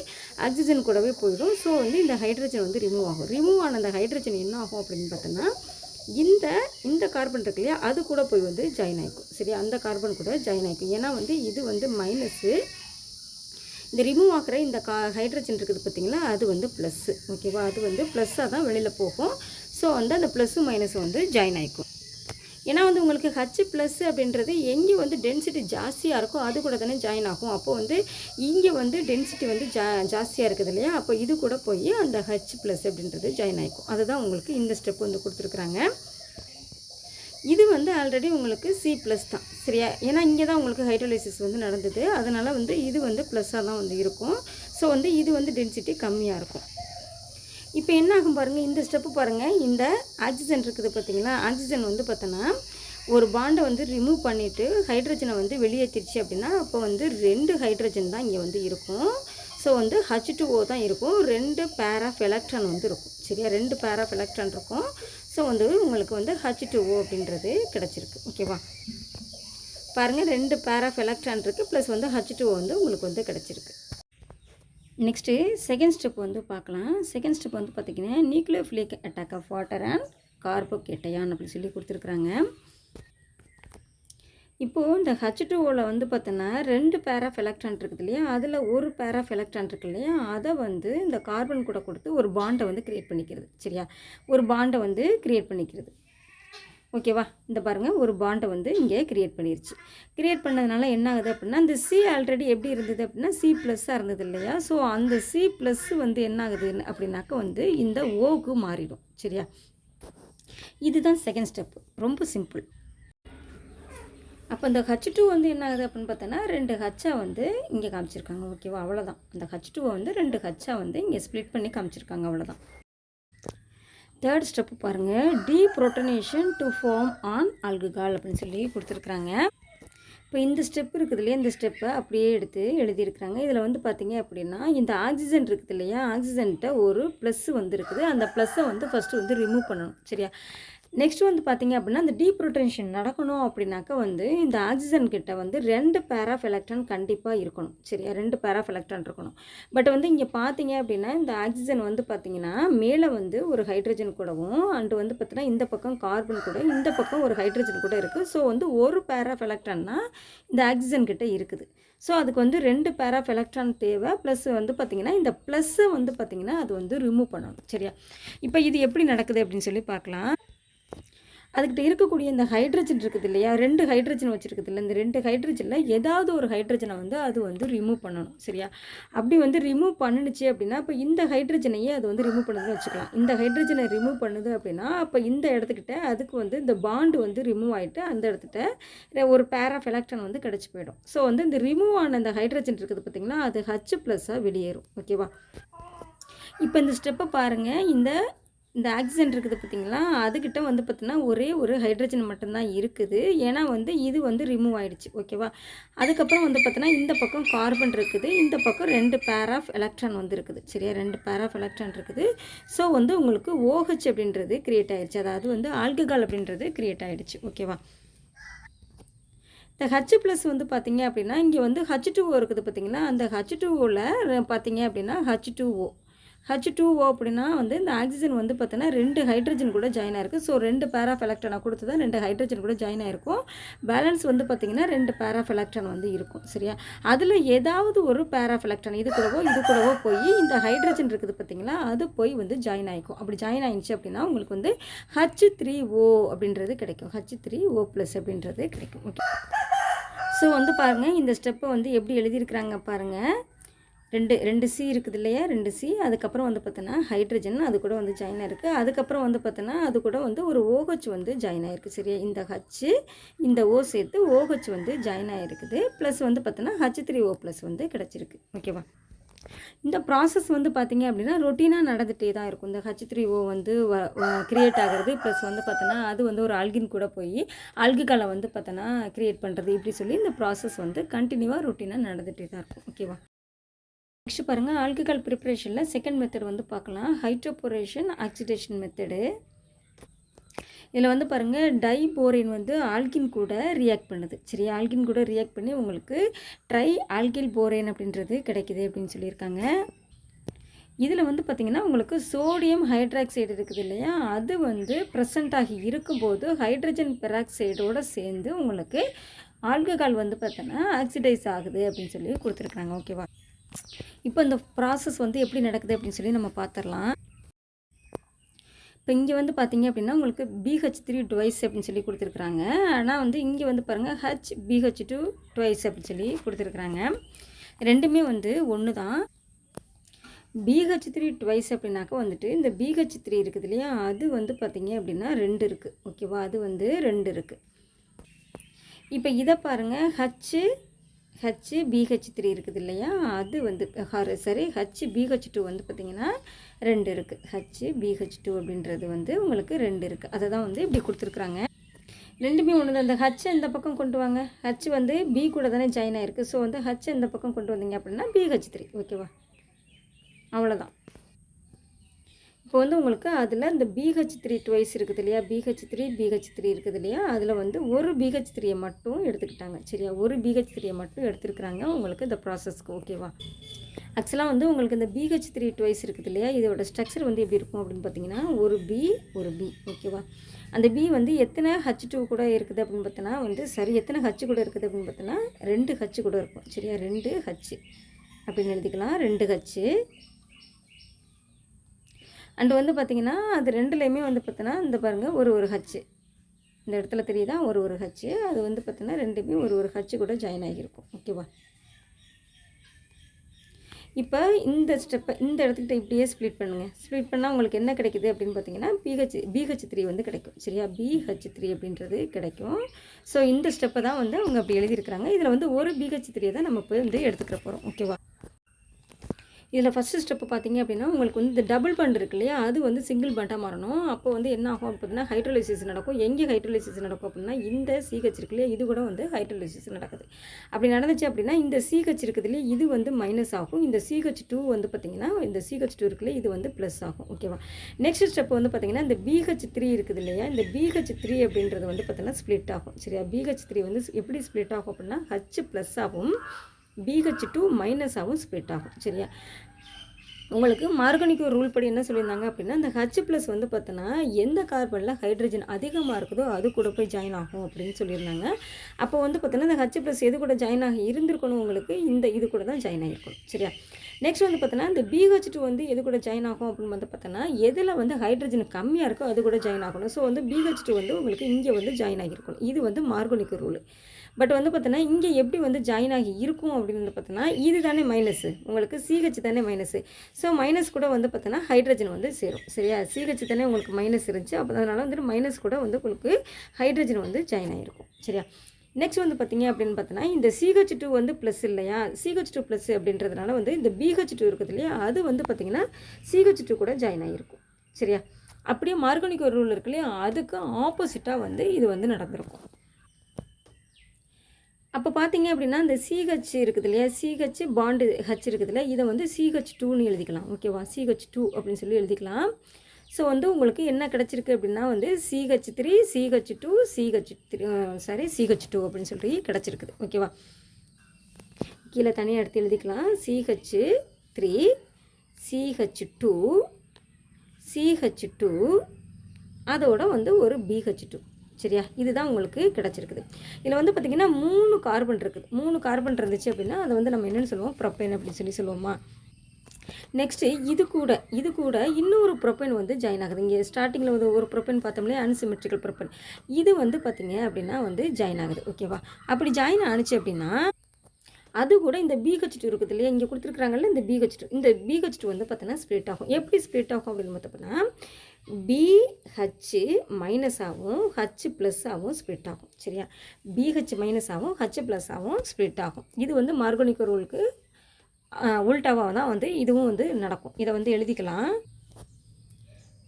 ஆக்சிஜன் கூடவே போயிடும். ஸோ வந்து இந்த ஹைட்ரஜன் வந்து ரிமூவ் ஆகும். ரிமூவ் ஆன அந்த ஹைட்ரஜன் என்ன ஆகும் அப்படின்னு பார்த்தோன்னா இந்த கார்பன் இருக்கு இல்லையா, அது கூட போய் வந்து ஜாயின் ஆகிக்கும். சரியா, அந்த கார்பன் கூட ஜாயின் ஆகிக்கும். ஏன்னா வந்து இது வந்து மைனஸு, இந்த ரிமூவ் ஆகிற இந்த ஹைட்ரஜன் இருக்குது பார்த்திங்களா, அது வந்து ப்ளஸ்ஸு. ஓகேவா, அது வந்து ப்ளஸ்ஸாக தான் வெளியில் போகும். ஸோ வந்து அந்த ப்ளஸ்ஸு மைனஸ் வந்து ஜாயின் ஆகிக்கும். ஏன்னா வந்து உங்களுக்கு ஹச் ப்ளஸ் அப்படின்றது எங்கே வந்து டென்சிட்டி ஜாஸ்தியாக இருக்கோ அது கூட தானே ஜாயின் ஆகும். அப்போது வந்து இங்கே வந்து டென்சிட்டி வந்து ஜாஸ்தியாக இருக்குது இல்லையா, அப்போ இது கூட போய் அந்த ஹச் ப்ளஸ் அப்படின்றது ஜாயின் ஆகிக்கும். அதுதான் உங்களுக்கு இந்த ஸ்டெப் வந்து கொடுத்துருக்குறாங்க. இது வந்து ஆல்ரெடி உங்களுக்கு சி ப்ளஸ் தான். சரியா, ஏன்னா இங்கே தான் உங்களுக்கு ஹைட்ரோலைசிஸ் வந்து நடந்தது. அதனால் வந்து இது வந்து ப்ளஸ்ஸாக தான் வந்து இருக்கும். ஸோ வந்து இது வந்து டென்சிட்டி கம்மியாக இருக்கும். இப்போ என்ன ஆகும் பாருங்கள், இந்த ஸ்டெப்பு பாருங்கள். இந்த ஆக்சிஜன் இருக்குது பார்த்திங்களா, ஆக்சிஜன் வந்து பார்த்தோன்னா ஒரு பாண்டை வந்து ரிமூவ் பண்ணிவிட்டு ஹைட்ரஜனை வந்து வெளியேற்றிடுச்சு அப்படின்னா அப்போ வந்து 2 ஹைட்ரஜன் தான் இங்கே வந்து இருக்கும். ஸோ வந்து H2O தான் இருக்கும். 2 பேர் ஆஃப் எலக்ட்ரான் வந்து இருக்கும். சரியா, 2 பேர் ஆஃப் எலக்ட்ரான் இருக்கும். ஸோ வந்து உங்களுக்கு வந்து H2O அப்படின்றது கிடச்சிருக்கு. ஓகேவா, பாருங்கள் 2 பேர் ஆஃப் எலக்ட்ரான் இருக்குது, ப்ளஸ் வந்து H2O வந்து உங்களுக்கு வந்து கிடச்சிருக்கு. நெக்ஸ்ட்டு செகண்ட் ஸ்டெப் வந்து பார்க்கலாம். செகண்ட் ஸ்டெப் வந்து பார்த்திங்கன்னா nucleophilic attack of water and carbocation அப்படின்னு சொல்லி கொடுத்துருக்குறாங்க. இப்போது இந்த H2Oவில் வந்து பார்த்தோன்னா 2 பேர் ஆஃப் எலக்ட்ரான் இருக்குது இல்லையா, அதில் ஒரு பேர் ஆஃப் எலக்ட்ரான் இருக்குது இல்லையா, அதை வந்து இந்த கார்பன் கூட கொடுத்து ஒரு பாண்டை வந்து க்ரியேட் பண்ணிக்கிறது. சரியா, ஒரு பாண்டை வந்து க்ரியேட் பண்ணிக்கிறது. ஓகேவா, இந்த பாருங்கள் ஒரு பாண்டை வந்து இங்கே க்ரியேட் பண்ணிடுச்சு. க்ரியேட் பண்ணதுனால என்ன ஆகுது அப்படின்னா, இந்த சி ஆல்ரெடி எப்படி இருந்தது அப்படின்னா சி ப்ளஸ்ஸாக இருந்தது இல்லையா, ஸோ அந்த சி ப்ளஸ் வந்து என்ன ஆகுது அப்படின்னாக்கா வந்து இந்த ஓக்கு மாறிடும். சரியா, இதுதான் செகண்ட் ஸ்டெப்பு. ரொம்ப சிம்பிள். அப்போ இந்த H2 வந்து என்ன ஆகுது அப்படின்னு பார்த்தோன்னா 2 ஹச்சாக வந்து இங்கே காமிச்சிருக்காங்க. ஓகேவா, அவ்வளோதான். இந்த H2 வந்து 2 ஹச்சாக வந்து இங்கே ஸ்ப்ளிட் பண்ணி காமிச்சிருக்காங்க. அவ்வளோதான். தேர்ட் ஸ்டெப்பு பாருங்கள், டீப்ரோட்டனேஷன் டு ஃபார்ம் ஆன் ஆல்கஹால் அப்படின்னு சொல்லி கொடுத்துருக்குறாங்க. இப்போ இந்த ஸ்டெப் இருக்குது இல்லையா, இந்த ஸ்டெப்பை அப்படியே எடுத்து எழுதியிருக்கிறாங்க. இதில் வந்து பார்த்திங்க அப்படின்னா இந்த ஆக்சிஜன் இருக்குது இல்லையா, ஆக்சிஜன்கிட்ட ஒரு ப்ளஸ் வந்து இருக்குது. அந்த ப்ளஸ்ஸை வந்து ஃபஸ்ட்டு வந்து ரிமூவ் பண்ணணும். சரியா, நெக்ஸ்ட் வந்து பார்த்திங்க அப்படின்னா இந்த டீப்ரோட்டனேஷன் நடக்கணும் அப்படின்னாக்கா வந்து இந்த ஆக்சிஜன் கிட்ட வந்து 2 பேர் ஆஃப் எலக்ட்ரான் கண்டிப்பாக இருக்கணும். சரியா, 2 பேர் ஆஃப் எலக்ட்ரான் இருக்கணும். பட் வந்து இங்கே பார்த்தீங்க அப்படின்னா இந்த ஆக்சிஜன் வந்து பார்த்திங்கன்னா மேலே வந்து ஒரு ஹைட்ரஜன் கூடவும் அண்டு வந்து பார்த்திங்கன்னா இந்த பக்கம் கார்பன் கூட, இந்த பக்கம் ஒரு ஹைட்ரஜன் கூட இருக்குது. ஸோ வந்து ஒரு பேர் ஆஃப் எலக்ட்ரான்னா இந்த ஆக்சிஜன் கிட்ட இருக்குது. ஸோ அதுக்கு வந்து 2 பேர் ஆஃப் எலக்ட்ரான் தேவை. ப்ளஸ் வந்து பார்த்திங்கன்னா இந்த ப்ளஸ்ஸை வந்து பார்த்திங்கன்னா அது வந்து ரிமூவ் பண்ணணும். சரியா, இப்போ இது எப்படி நடக்குது அப்படின்னு சொல்லி பார்க்கலாம். அதுக்கிட்ட இருக்கக்கூடிய இந்த ஹைட்ரஜன் இருக்குது இல்லையா, 2 ஹைட்ரஜன் வச்சுருக்குது இல்லை, இந்த 2 ஹைட்ரஜனில் ஏதாவது ஒரு ஹைட்ரஜனை வந்து அது வந்து ரிமூவ் பண்ணணும். சரியா, அப்படி வந்து ரிமூவ் பண்ணிடுச்சு அப்படின்னா இப்போ இந்த ஹைட்ரஜனையே அது வந்து ரிமூவ் பண்ணுதுன்னு வச்சுக்கலாம். இந்த ஹைட்ரஜனை ரிமூவ் பண்ணுது அப்படின்னா அப்போ இந்த இடத்துக்கிட்ட அதுக்கு வந்து இந்த பாண்டு வந்து ரிமூவ் ஆகிட்டு அந்த இடத்துக்கிட்ட ஒரு பேர் ஆஃப் எலக்ட்ரான் வந்து கிடச்சி போயிடும். ஸோ வந்து இந்த ரிமூவ் ஆன இந்த ஹைட்ரஜன் இருக்குது பார்த்திங்களா, அது H+ஆக வெளியேறும். ஓகேவா, இப்போ இந்த ஸ்டெப்பை பாருங்கள். இந்த ஆக்சிஜன் இருக்குது பார்த்திங்களா, அதுக்கிட்ட வந்து பார்த்திங்கன்னா ஒரே ஒரு ஹைட்ரஜன் மட்டும்தான் இருக்குது. ஏன்னா வந்து இது வந்து ரிமூவ் ஆகிடுச்சு. ஓகேவா, அதுக்கப்புறம் வந்து பார்த்தோன்னா இந்த பக்கம் கார்பன் இருக்குது, இந்த பக்கம் 2 பேர் ஆஃப் எலக்ட்ரான் வந்து இருக்குது. சரியா, 2 பேர் ஆஃப் எலக்ட்ரான் இருக்குது. ஸோ வந்து உங்களுக்கு OH அப்படின்றது க்ரியேட் ஆகிடுச்சு. அதாவது வந்து ஆல்கஹால் அப்படின்றது க்ரியேட் ஆகிடுச்சு. ஓகேவா, இந்த H+ வந்து பார்த்திங்க அப்படின்னா இங்கே வந்து H2O இருக்குது பார்த்திங்களா, அந்த H2Oவில் பார்த்திங்க அப்படின்னா H2O அப்படின்னா வந்து இந்த ஆக்சிஜன் வந்து பார்த்தோன்னா 2 ஹைட்ரஜன் கூட ஜாயின் ஆகிருக்கு. ஸோ 2 பேர் ஆஃப் எலக்ட்ரானை கொடுத்து தான் 2 ஹைட்ரஜன் கூட ஜாயின் ஆகிருக்கும். பேலன்ஸ் வந்து பார்த்திங்கன்னா 2 பேர் ஆஃப் எலக்ட்ரான் வந்து இருக்கும். சரியா, அதில் ஏதாவது ஒரு பேர் ஆஃப் எலக்ட்ரான் இது கூடவோ போய் இந்த ஹைட்ரஜன் இருக்குது பார்த்திங்களா, அது போய் வந்து ஜாயின் ஆகிக்கும். அப்படி ஜாயின் ஆகிடுச்சு அப்படின்னா உங்களுக்கு வந்து H3O அப்படின்றது கிடைக்கும். H3O+ அப்படின்றது கிடைக்கும். ஓகே, ஸோ வந்து பாருங்கள் இந்த ஸ்டெப்பை வந்து எப்படி எழுதியிருக்கிறாங்க பாருங்கள். 2 சி இருக்குது இல்லையா, 2 சி, அதுக்கப்புறம் வந்து பார்த்தோன்னா ஹைட்ரஜன் அது கூட வந்து ஜாயின் ஆகிருக்கு. அதுக்கப்புறம் வந்து பார்த்தோன்னா அது கூட வந்து ஒரு OH வந்து ஜாயின் ஆகிருக்கு. சரியா, இந்த H இந்த O சேர்த்து OH வந்து ஜாயின் ஆகிருக்குது. ப்ளஸ் வந்து பார்த்தோன்னா H3O+ வந்து கிடச்சிருக்கு. ஓகேவா, இந்த ப்ராசஸ் வந்து பார்த்திங்க அப்படின்னா ரொட்டீனாக நடந்துகிட்டே தான் இருக்கும். இந்த H3O வந்து கிரியேட் ஆகிறது ப்ளஸ் வந்து பார்த்தோன்னா அது வந்து ஒரு ஆல்கின் கூட போய் ஆல்குகாலை வந்து பார்த்தோன்னா கிரியேட் பண்ணுறது இப்படி சொல்லி இந்த ப்ராசஸ் வந்து கண்டினியூவாக ரொட்டீனாக நடந்துகிட்டே தான் இருக்கும். ஓகேவா? நெக்ஸ்ட் பாருங்கள், ஆல்கஹால் ப்ரிப்பரேஷனில் செகண்ட் மெத்தட் வந்து பார்க்கலாம். Hydroboration oxidation method. இதில் வந்து பாருங்கள், டைபோரேன் வந்து ஆல்கின் கூட ரியாக்ட் பண்ணுது. சரி, ஆல்கின் கூட ரியாக்ட் பண்ணி உங்களுக்கு ட்ரை ஆல்கில் போரேன் அப்படின்றது கிடைக்குது அப்படின்னு சொல்லியிருக்காங்க. இதில் வந்து பார்த்திங்கன்னா உங்களுக்கு சோடியம் ஹைட்ராக்சைடு இருக்குது இல்லையா, அது வந்து ப்ரெசண்ட் ஆகி இருக்கும்போது ஹைட்ரஜன் பெராக்சைடோடு சேர்ந்து உங்களுக்கு ஆல்கஹால் வந்து பார்த்தோன்னா ஆக்சிடைஸ் ஆகுது அப்படின்னு சொல்லி கொடுத்துருக்குறாங்க. ஓகேவா? இப்போ இந்த ப்ராசஸ் வந்து எப்படி நடக்குது அப்படின்னு சொல்லி நம்ம பார்த்துடலாம். இப்போ இங்கே வந்து பார்த்திங்க அப்படின்னா உங்களுக்கு BH3 ட்வைஸ் அப்படின்னு சொல்லி கொடுத்துருக்குறாங்க. ஆனால் வந்து இங்கே வந்து பாருங்கள் HBH2 ட்வைஸ் அப்படின்னு சொல்லி கொடுத்துருக்குறாங்க. ரெண்டுமே வந்து ஒன்று தான். BH3 ட்வைஸ் அப்படின்னாக்கா வந்துட்டு இந்த BH3 இருக்குது இல்லையா, அது வந்து பார்த்திங்க அப்படின்னா 2 இருக்குது. ஓகேவா? அது வந்து 2 இருக்குது. இப்போ இதை பாருங்கள், HBH3 இருக்குது இல்லையா, அது வந்து HBH2 வந்து பார்த்திங்கன்னா 2 இருக்குது. HBH2 அப்படின்றது வந்து உங்களுக்கு 2 இருக்குது. அதை தான் வந்து இப்படி கொடுத்துருக்குறாங்க. ரெண்டுமே ஒன்று தான். இந்த H இந்த பக்கம் கொண்டு வாங்க. H வந்து B கூட தானே ஜாயின் ஆகிருக்கு. ஸோ வந்து H இந்த பக்கம் கொண்டு வந்தீங்க அப்படின்னா BH3. ஓகேவா? அவ்வளோதான். இப்போ வந்து உங்களுக்கு அதில் இந்த BH3 ட்வைஸ் இருக்குது இல்லையா, BH3 இருக்குது இல்லையா, அதில் வந்து ஒரு BH3 மட்டும் எடுத்துக்கிட்டாங்க. சரியா? ஒரு BH3 மட்டும் எடுத்துருக்குறாங்க உங்களுக்கு இந்த ப்ராசஸ்க்கு. ஓகேவா? ஆக்சுவலாக வந்து உங்களுக்கு இந்த BH3 ட்வைஸ் இருக்குது இல்லையா, இதோட ஸ்ட்ரக்சர் வந்து எப்படி இருக்கும் அப்படின்னு பார்த்தீங்கன்னா ஒரு B. ஓகேவா? அந்த B வந்து எத்தனை H2 கூட இருக்குது அப்படின்னு பார்த்தோன்னா வந்து எத்தனை H கூட இருக்குது அப்படின்னு பார்த்தோன்னா 2 H கூட இருக்கும். சரியா? 2 H அப்படின்னு எழுதிக்கலாம். 2 H அண்டு வந்து பார்த்திங்கன்னா அது ரெண்டுலேயுமே வந்து பார்த்தோன்னா இந்த பாருங்கள் ஒரு H இந்த இடத்துல தெரியுதா, ஒரு H. அது வந்து பார்த்தோன்னா ரெண்டுமே ஒரு H கூட ஜாயின் ஆகியிருக்கும். ஓகேவா? இப்போ இந்த ஸ்டெப்பை இந்த இடத்துக்கிட்ட இப்படியே ஸ்ப்ளிட் பண்ணுங்கள். ஸ்ப்ளிட் பண்ணால் உங்களுக்கு என்ன கிடைக்குது அப்படின்னு பார்த்தீங்கன்னா BH3 வந்து கிடைக்கும். சரியா? BH3 அப்படின்றது கிடைக்கும். ஸோ இந்த ஸ்டெப்பை தான் வந்து அவங்க அப்படி எழுதியிருக்கிறாங்க. இதில் வந்து ஒரு BH3 தான் நம்ம போய் வந்து எடுத்துக்கிற போகிறோம். ஓகேவா? இதில் ஃபஸ்ட்டு ஸ்டெப்பு பார்த்திங்க அப்படின்னா உங்களுக்கு வந்து இந்த டபுள் பாண்ட் இருக்கு இல்லையா, அது வந்து சிங்கிள் பாண்டாக மாறணும். அப்போ வந்து என்ன ஆகும் அப்படின்னா ஹைட்ரோலைசிஸ் நடக்கும். எங்கே ஹைட்ரோலைசிஸ் நடக்கும் அப்படின்னா இந்த CH இருக்கு இல்லையா, இது கூட வந்து ஹைட்ரோலைசிஸ் நடக்குது. அப்படி நடந்துச்சு அப்படின்னா இந்த CH இருக்குது இல்லையா, இது வந்து மைனஸ் ஆகும். இந்த CH2 வந்து பார்த்திங்கன்னா இந்த CH2 இருக்குல்ல, இது வந்து ப்ளஸ் ஆகும். ஓகேவா? நெக்ஸ்ட் ஸ்டெப் வந்து பார்த்திங்கன்னா இந்த BH3 இருக்குது இல்லையா, இந்த BH3 அப்படின்றது வந்து பார்த்திங்கன்னா ஸ்ப்ளிட் ஆகும். சரியா? BH3 வந்து எப்படி ஸ்ப்ளிட் ஆகும் அப்படின்னா H ப்ளஸ் ஆகும், BH2 மைனஸ் ஆகும், ஸ்ப்ளிட் ஆகும். சரியா? உங்களுக்கு மார்கனிக் ரூல் படி என்ன சொல்லியிருந்தாங்க அப்படின்னா இந்த H+ வந்து பார்த்தோன்னா எந்த கார்பனில் ஹைட்ரஜன் அதிகமாக இருக்குதோ அது கூட போய் ஜாயின் ஆகும் அப்படின்னு சொல்லியிருந்தாங்க. அப்போ வந்து பார்த்தோன்னா இந்த H+ எது கூட ஜாயின் ஆகி இருந்திருக்கணும், உங்களுக்கு இந்த இது கூட தான் ஜாயின் ஆகிருக்கணும். சரியா? நெக்ஸ்ட் வந்து பார்த்தோன்னா இந்த BH2 வந்து எது கூட ஜாயின் ஆகும் அப்படின்னு வந்து பார்த்தோன்னா எதில் வந்து ஹைட்ரஜன் கம்மியாக இருக்கோ அது கூட ஜாயின் ஆகணும். ஸோ வந்து BH2 வந்து உங்களுக்கு இங்கே வந்து ஜாயின் ஆகியிருக்கணும். இது வந்து மார்கனிக் ரூல். பட் வந்து பார்த்தோன்னா இங்கே எப்படி வந்து ஜாயின் ஆகி இருக்கும் அப்படின்னு வந்து பார்த்தோன்னா இது தானே மைனஸு, உங்களுக்கு CH தானே மைனஸு. ஸோ மைனஸ் கூட வந்து பார்த்தோன்னா ஹைட்ரஜன் வந்து சேரும். சரியா? CH தானே உங்களுக்கு மைனஸ் இருந்துச்சு. அப்போ அதனால் வந்துட்டு மைனஸ் கூட வந்து உங்களுக்கு ஹைட்ரஜன் வந்து ஜாயின் ஆகிருக்கும். சரியா? நெக்ஸ்ட் வந்து பார்த்திங்க அப்படின்னு பார்த்தோன்னா இந்த CH2 வந்து ப்ளஸ் இல்லையா, CH2 ப்ளஸ் அப்படின்றதுனால வந்து இந்த BH2 இருக்குது இல்லையா, அது வந்து பார்த்திங்கன்னா CH2 கூட ஜாயின் ஆகிருக்கும். சரியா? அப்படியே மார்கனிக் ஒரு ரூல் இருக்கு இல்லையா, அதுக்கு ஆப்போசிட்டாக வந்து இது வந்து நடந்திருக்கும். அப்போ பார்த்தீங்க அப்படின்னா இந்த CH இருக்குது இல்லையா, CH பாண்டு H இருக்குது இல்லையா, இதை வந்து CH2ன்னு எழுதிக்கலாம். ஓகேவா? CH2 அப்படின்னு சொல்லி எழுதிக்கலாம். ஸோ வந்து உங்களுக்கு என்ன கிடச்சிருக்கு அப்படின்னா வந்து CH3 CH2 அப்படின்னு சொல்லி கிடச்சிருக்குது. ஓகேவா? கீழே தனியாக எடுத்து எழுதிக்கலாம். CH3 CH2 அதோட வந்து ஒரு BH2. சரியா? இதுதான் உங்களுக்கு கிடச்சிருக்குது. இதில் வந்து பார்த்திங்கன்னா 3 கார்பன் இருக்குது. 3 கார்பன் இருந்துச்சு அப்படின்னா அதை வந்து நம்ம என்னென்னு சொல்லுவோம், ப்ரொப்பேன் அப்படின்னு சொல்லி சொல்லுவோமா. நெக்ஸ்ட்டு இது கூட இன்னொரு ப்ரொப்பேன் வந்து ஜாயின் ஆகுது. இங்கே ஸ்டார்டிங்கில் வந்து ஒரு ப்ரொப்பேன் பார்த்தோம்லே அன்சிமெட்ரிக்கல் ப்ரொப்பேன், இது வந்து பார்த்திங்க அப்படின்னா வந்து ஜாயின் ஆகுது. ஓகேவா? அப்படி ஜாயின் ஆனிச்சு அப்படின்னா அது கூட இந்த BH2 இருக்குது இல்லையா, இங்கே கொடுத்துருக்குறாங்கல்ல இந்த BH2 வந்து பார்த்தோன்னா ஸ்ப்ளிட் ஆகும். எப்படி ஸ்ப்ளிட் ஆகும் அப்படின்னு பார்த்தோம்னா BH மைனஸ் ஆகும், H ப்ளஸ் ஆகும், ஸ்ப்ளிட் ஆகும். சரியா? BH மைனஸ் ஆகும், H ப்ளஸ் ஆகும், ஸ்ப்ளிட் ஆகும். இது வந்து மார்கனிக் ரூலுக்கு உல்டாவாக தான் வந்து இதுவும் வந்து நடக்கும். இதை வந்து எழுதிக்கலாம்.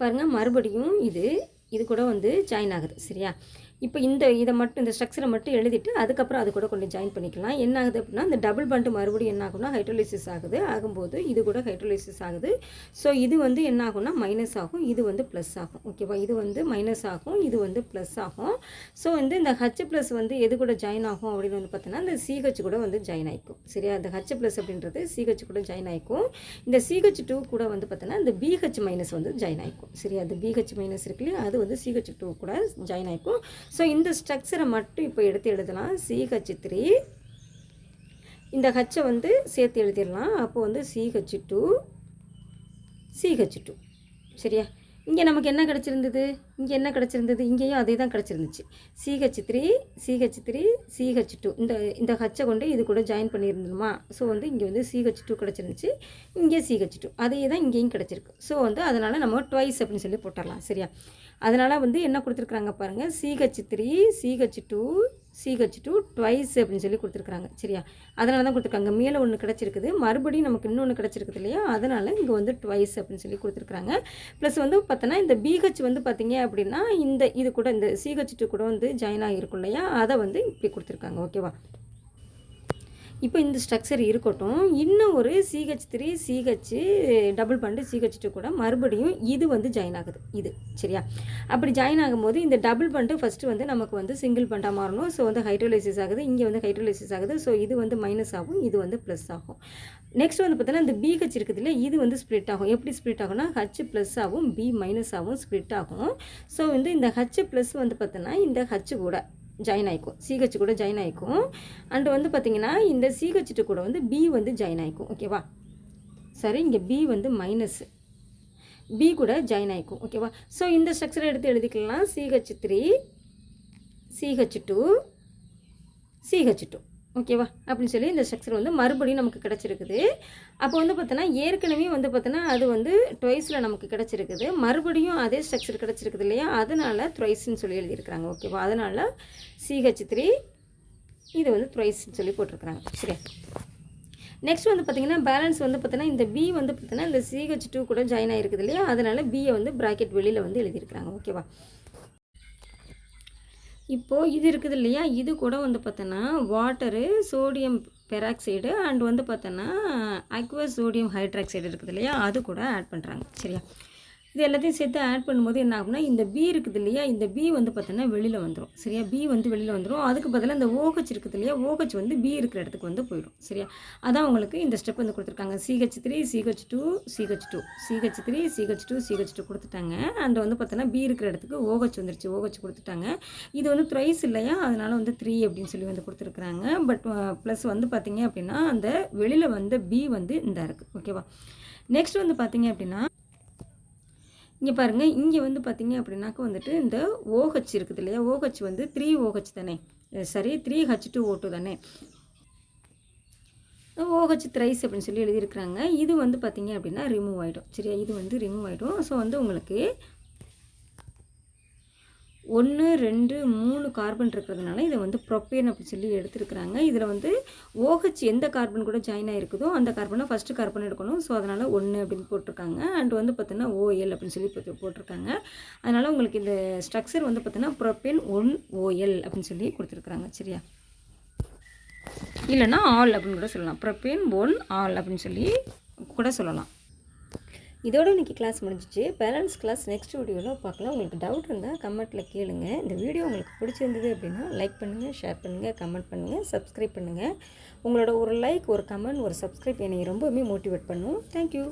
பாருங்கள், மறுபடியும் இது கூட வந்து ஜாயின் ஆகுது. சரியா? இப்போ இதை மட்டும் இந்த ஸ்ட்ரக்சரை மட்டும் எழுதிட்டு அதுக்கப்புறம் அது கூட கொஞ்சம் ஜாயின் பண்ணிக்கலாம். என்ன ஆகுது அப்படின்னா, இந்த டபுள் பாண்ட் மறுபடியும் என்ன ஆகும்னா ஹைட்ரோலைசிஸ் ஆகுது. ஆகும்போது இது கூட ஹைட்ரோலைசிஸ் ஆகுது. ஸோ இது வந்து என்ன ஆகும்னா மைனஸ் ஆகும், இது வந்து ப்ளஸ் ஆகும். ஓகேவா? இது வந்து மைனஸ் ஆகும், இது வந்து ப்ளஸ் ஆகும். ஸோ வந்து இந்த H+ வந்து எது கூட ஜாயின் ஆகும் அப்படின்னு வந்து பார்த்தோன்னா, இந்த CH கூட வந்து ஜாயின் ஆகிக்கும். சரியா? இந்த H+ அப்படின்றது CH கூட ஜாயின் ஆகிக்கும். இந்த CH2 கூட வந்து பார்த்தோன்னா இந்த BH- வந்து ஜாயின் ஆகிக்கும். சரியா? அது BH- இருக்கு இல்லையா, அது வந்து CH2 கூட ஜாயின் ஆகிக்கும். ஸோ இந்த ஸ்ட்ரக்சரை மட்டும் இப்போ எடுத்து எழுதலாம். CH3, இந்த ஹச்சை வந்து சேர்த்து எழுதிடலாம். அப்போ வந்து CH2 CH2. சரியா? இங்கே நமக்கு என்ன கிடச்சிருந்தது, இங்கேயும் அதே தான் கிடச்சிருந்துச்சு. CH3 CH3 CH2. இந்த ஹச்சை கொண்டு இது கூட ஜாயின் பண்ணியிருந்தோமா. ஸோ வந்து இங்கே வந்து CH2 கிடச்சிருந்துச்சு, இங்கே CH2 அதே தான் இங்கேயும் கிடச்சிருக்கு. ஸோ வந்து அதனால் நம்ம ட்வைஸ் அப்படின்னு சொல்லி போட்டுடலாம். சரியா? அதனால் வந்து என்ன கொடுத்துருக்குறாங்க பாருங்கள், CH3 CH2 CH2 ட்வைஸ் அப்படின்னு சொல்லி கொடுத்துருக்குறாங்க. சரியா? அதனால தான் கொடுத்துருக்காங்க. மேலே ஒன்று கிடச்சிருக்குது, மறுபடியும் நமக்கு இன்னொன்று கிடச்சிருக்குது இல்லையா, அதனால் இங்கே வந்து ட்வைஸ் அப்படின்னு சொல்லி கொடுத்துருக்குறாங்க. ப்ளஸ் வந்து பார்த்தோன்னா இந்த BH வந்து பார்த்தீங்க அப்படின்னா இது கூட இந்த CH2 கூட வந்து ஜாயின் ஆகிருக்கும் இல்லையா, அதை வந்து இப்படி கொடுத்துருக்காங்க. ஓகேவா? இப்போ இந்த ஸ்ட்ரக்சர் இருக்கட்டும். இன்னும் ஒரு CH3 CH double bond CH2 கூட மறுபடியும் இது வந்து ஜாயின் ஆகுது. இது சரியா? அப்படி ஜாயின் ஆகும்போது இந்த டபுள் பாண்டு ஃபஸ்ட்டு வந்து நமக்கு வந்து சிங்கிள் பாண்டாக மாறணும். ஸோ வந்து ஹைட்ரோலைசிஸ் ஆகுது, இங்கே வந்து ஹைட்ரோலைசிஸ் ஆகுது. ஸோ இது வந்து மைனஸ் ஆகும், இது வந்து ப்ளஸ் ஆகும். நெக்ஸ்ட் வந்து பார்த்தோன்னா இந்த BH இருக்குது இல்லை, இது வந்து ஸ்ப்ளிட் ஆகும். எப்படி ஸ்ப்ளிட் ஆகும்னா H+ ஆகும், B- ஆகும், ஸ்ப்ளிட் ஆகும். ஸோ வந்து இந்த H+ வந்து பார்த்தோன்னா இந்த H கூட ஜாயின் ஆகிக்கும், CH கூட ஜாயின் ஆகிக்கும். அண்டு வந்து பார்த்திங்கன்னா இந்த CH2 கூட வந்து B வந்து ஜாயின் ஆகிக்கும். ஓகேவா? சரி, இங்கே B வந்து மைனஸ், B கூட ஜாயின் ஆகிக்கும். ஓகேவா? ஸோ இந்த ஸ்ட்ரக்சரை எடுத்து எழுதிக்கலாம். CH3 CH2 CH2. ஓகேவா? அப்படின்னு சொல்லி இந்த ஸ்ட்ரக்சர் வந்து மறுபடியும் நமக்கு கிடச்சிருக்குது. அப்போ வந்து பார்த்தோன்னா ஏற்கனவே வந்து பார்த்தோன்னா அது வந்து ட்வைஸில் நமக்கு கிடச்சிருக்குது. மறுபடியும் அதே ஸ்ட்ரக்சர் கிடச்சிருக்குது இல்லையா, அதனால் த்ரைஸ்ன்னு சொல்லி எழுதியிருக்கிறாங்க. ஓகேவா? அதனால் CH3 இது வந்து த்ரைஸ்ன்னு சொல்லி போட்டிருக்கிறாங்க. சரி, நெக்ஸ்ட் வந்து பார்த்திங்கன்னா பேலன்ஸ் வந்து பார்த்தோன்னா இந்த B வந்து பார்த்தோன்னா இந்த CH2 கூட ஜாயின் ஆகிருக்குது இல்லையா, அதனால் B வந்து ப்ராக்கெட் வெளியில் வந்து எழுதியிருக்கிறாங்க. ஓகேவா? இப்போது இது இருக்குது இல்லையா, இது கூட வந்து பார்த்தோன்னா வாட்டரு, சோடியம் பெராக்சைடு அண்ட் வந்து பார்த்தோன்னா அக்வஸ் சோடியம் ஹைட்ராக்சைடு இருக்குது இல்லையா, அது கூட ஆட் பண்ணுறாங்க. சரியா? இது எல்லாத்தையும் சேர்த்து ஆட் பண்ணும்போது என்ன ஆகும்னா இந்த B இருக்குது இல்லையா, இந்த B வந்து பார்த்தோன்னா வெளியில் வந்துடும். சரியா? B வந்து வெளியில் வந்துடும். அதுக்கு பதிலாக இந்த OH இருக்குது இல்லையா, OH வந்து B இருக்கிற இடத்துக்கு வந்து போயிடும். சரியா? அதான் உங்களுக்கு இந்த ஸ்டெப் வந்து கொடுத்துருக்காங்க. CH3 CH2 CH2 CH3 CH2 CH2 கொடுத்துட்டாங்க. அண்ட் வந்து பார்த்தோன்னா B இருக்கிற இடத்துக்கு OH வந்துருச்சு, OH கொடுத்துட்டாங்க. இது வந்து த்ரைஸ் இல்லையா, அதனால் வந்து 3 அப்படின்னு சொல்லி வந்து கொடுத்துருக்குறாங்க. பட் ப்ளஸ் வந்து பார்த்தீங்க அப்படின்னா அந்த வெளியில் வந்து B வந்து இந்த இருக்குது. ஓகேவா? நெக்ஸ்ட் வந்து பார்த்தீங்க அப்படின்னா இங்கே பாருங்கள், இங்கே வந்து பார்த்தீங்க அப்படின்னாக்கா வந்துட்டு இந்த OH இருக்குது இல்லையா, OH வந்து 3OH தானே, சரி 3H2O2 தானே, OH த்ரைஸ் அப்படின்னு சொல்லி எழுதியிருக்கிறாங்க. இது வந்து பார்த்தீங்க அப்படின்னா ரிமூவ் ஆகிடும். சரியா? இது வந்து ரிமூவ் ஆகிடும். ஸோ வந்து உங்களுக்கு 1 2 3 கார்பன் இருக்கிறதுனால இதை வந்து ப்ரொப்பேன் அப்படின்னு சொல்லி எடுத்துருக்குறாங்க. இதில் வந்து OH எந்த கார்பன் கூட ஜாயின் ஆகிருக்குதோ அந்த கார்பனை ஃபஸ்ட்டு கார்பன் எடுக்கணும். ஸோ அதனால் 1 அப்படின்னு போட்டிருக்காங்க. அண்ட் வந்து பார்த்தீங்கன்னா OL அப்படின்னு சொல்லி போட்டிருக்காங்க. அதனால் உங்களுக்கு இந்த ஸ்ட்ரக்சர் வந்து பார்த்தீங்கன்னா ப்ரொப்பேன் 1OL அப்படின்னு சொல்லி கொடுத்துருக்குறாங்க. சரியா? இல்லைனா ஆல் அப்படின்னு கூட சொல்லலாம். ப்ரொப்பேன் 1 ஆல் அப்படின்னு சொல்லி கூட சொல்லலாம். இதோட இன்றைக்கி கிளாஸ் முடிஞ்சிச்சு. பேலன்ஸ் கிளாஸ் நெக்ஸ்ட் வீடியோவில் பார்க்கலாம். உங்களுக்கு டவுட் இருந்தால் கமெண்ட்டில் கேளுங்க. இந்த வீடியோ உங்களுக்கு பிடிச்சிருந்தது அப்படின்னா லைக் பண்ணுங்கள், ஷேர் பண்ணுங்கள், கமெண்ட் பண்ணுங்கள், சப்ஸ்கிரைப் பண்ணுங்கள். உங்களோட ஒரு லைக், ஒரு கமெண்ட், ஒரு சப்ஸ்கிரைப் என்னை ரொம்பவுமே மோட்டிவேட் பண்ணும். தேங்க்யூ.